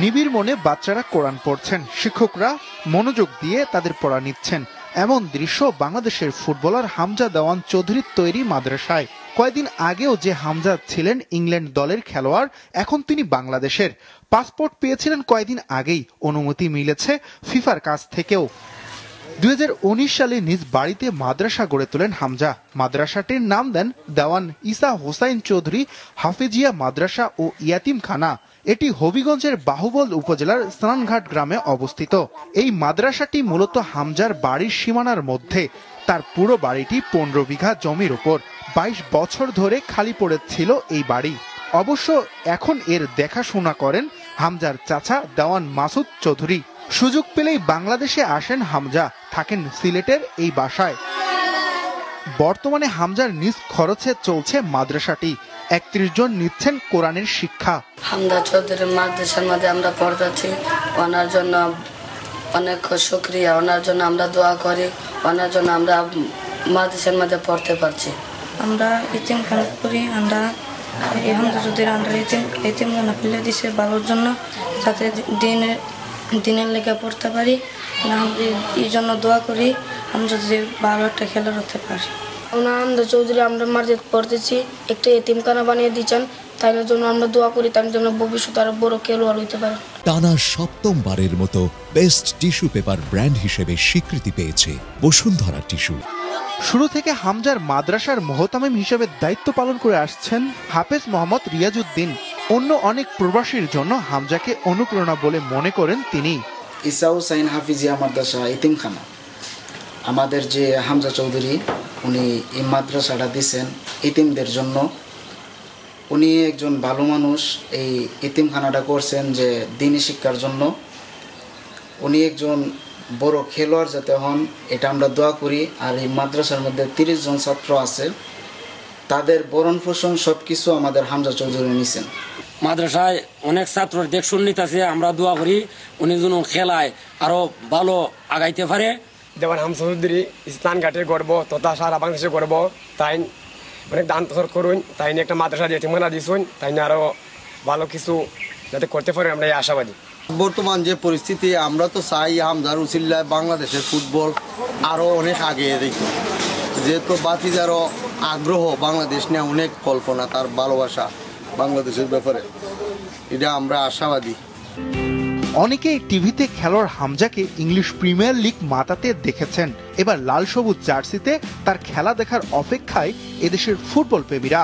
নিবিড় মনে বাচ্চারা কোরআন পড়ছেন, শিক্ষকরা মনোযোগ দিয়ে তাদের পড়া নিচ্ছেন। এমন দৃশ্য বাংলাদেশের ফুটবলার হামজা দেওয়ান চৌধুরীর তৈরি মাদ্রাসায়। কয়েকদিন আগেও যে হামজা ছিলেন ইংল্যান্ড দলের খেলোয়াড়, এখন তিনি বাংলাদেশের। পাসপোর্ট পেয়েছিলেন কয়েকদিন আগেই, অনুমতি মিলেছে ফিফার কাছ থেকেও। 2019 সালে নিজ বাড়িতে মাদ্রাসা গড়ে তোলেন হামজা। মাদ্রাসাটির নাম দেন দেওয়ান ইসা হোসাইন চৌধুরী হাফেজিয়া মাদ্রাসা ও ইয়াতিমখানা। এটি হবিগঞ্জের বাহুবল উপজেলার স্নানঘাট গ্রামে অবস্থিত। এই মাদ্রাসাটি মূলত হামজার বাড়ির সীমানার মধ্যে। তার পুরো বাড়িটি 15 বিঘা জমির উপর। 22 বছর ধরে খালি পড়েছিল এই বাড়ি। অবশ্য এখন এর দেখাশোনা করেন হামজার চাচা দেওয়ান মাসুদ চৌধুরী। সুযোগ পেলেই বাংলাদেশে আসেন হামজা, থাকেন সিলেটের এই বাসায়। বর্তমানে হামজার নিজ খরচে চলছে মাদ্রাসাটি। 31 জন নিচ্ছেন কোরআনের শিক্ষা। হামজা চৌধুরীর মাদ্রাসার মধ্যে আমরা পড়তেছি, ওনার জন্য অনেক শুকরিয়া। ওনার জন্য আমরা দোয়া করি, ওনার জন্য আমরা মাদ্রাসার মধ্যে পড়তে পারছি। আমরা ইতিমখানা করি, আমরা এই হামজা চৌধুরীর আমরা ইতিমখানা খুলে দিছে ভালোর জন্য, যাতে দিনের লেগে পড়তে পারি। এই জন্য দোয়া করি হামজা যদি ভালো একটা খেলোয়াড় হতে পারি। হামজা চৌধুরী আমরা মাঝে পড়তেছি, একটা এতিমখানা বানিয়ে দিচ্ছেন, তাই জন্য আমরা দোয়া করি, তার জন্য ভবিষ্যতে আরো বড় খেলোয়াড় হইতে পারে। টানা 7ম মতো বেস্ট টিস্যু পেপার ব্র্যান্ড হিসেবে স্বীকৃতি পেয়েছে বসুন্ধরা টিস্যু। শুরু থেকে হামজার মাদ্রাসার মোহতামিম হিসেবে দায়িত্ব পালন করে আসছেন হাফেজ মোহাম্মদ রিয়াজউদ্দিন। অন্য অনেক প্রবাসীর জন্য হামজাকে অনুপ্রেরণা বলে মনে করেন তিনি। ইসা হোসাইন হাফিজিয়া মাদ্রাসা ইতিমখানা, আমাদের যে হামজা চৌধুরী উনি এই মাদ্রাসাটা দিচ্ছেন ইতিমদের জন্য। উনি একজন ভালো মানুষ, এই ইতিমখানাটা করছেন যে দিনী শিক্ষার জন্য। উনি একজন বড় খেলোয়াড় যাতে হন, এটা আমরা দোয়া করি। আর এই মাদ্রাসার মধ্যে 30 জন ছাত্র আছে, তাদের বরণ পোষণ সব কিছু আমাদের হামজা চৌধুরী নিছেন। মাদ্রাসায় অনেক ছাত্র দেখশুন নিতেছে, আমরা দোয়া করি উনি যেন খেলায় আরো ভালো আগাইতে পারে। দেওয়ান হামজা চৌধুরী স্নানঘাটের গর্ব তথা সারা বাংলাদেশের গর্ব। তাই অনেক দান প্রচার করুন, তাই নিয়ে একটা মাদ্রাসা দিয়ে ঠিকানা দিছুন, তাই নিয়ে আরো ভালো কিছু যাতে করতে পারে আমরা এই আশাবাদী। বর্তমান যে পরিস্থিতি, আমরা তো চাই হামজার উসিলায় বাংলাদেশের ফুটবল আরও অনেক আগে দেখি। যেহেতু বাতিজারও আগ্রহ, বাংলাদেশ নিয়ে অনেক কল্পনা, তার ভালোবাসা বাংলাদেশের ব্যাপারে, এটা আমরা আশাবাদী। অনেকেই টিভিতে খেলোয়াড় হামজাকে ইংলিশ প্রিমিয়ার লিগ মাতাতে দেখেছেন। এবার লাল সবুজ জার্সিতে তার খেলা দেখার অপেক্ষায় এদেশের ফুটবল প্রেমীরা।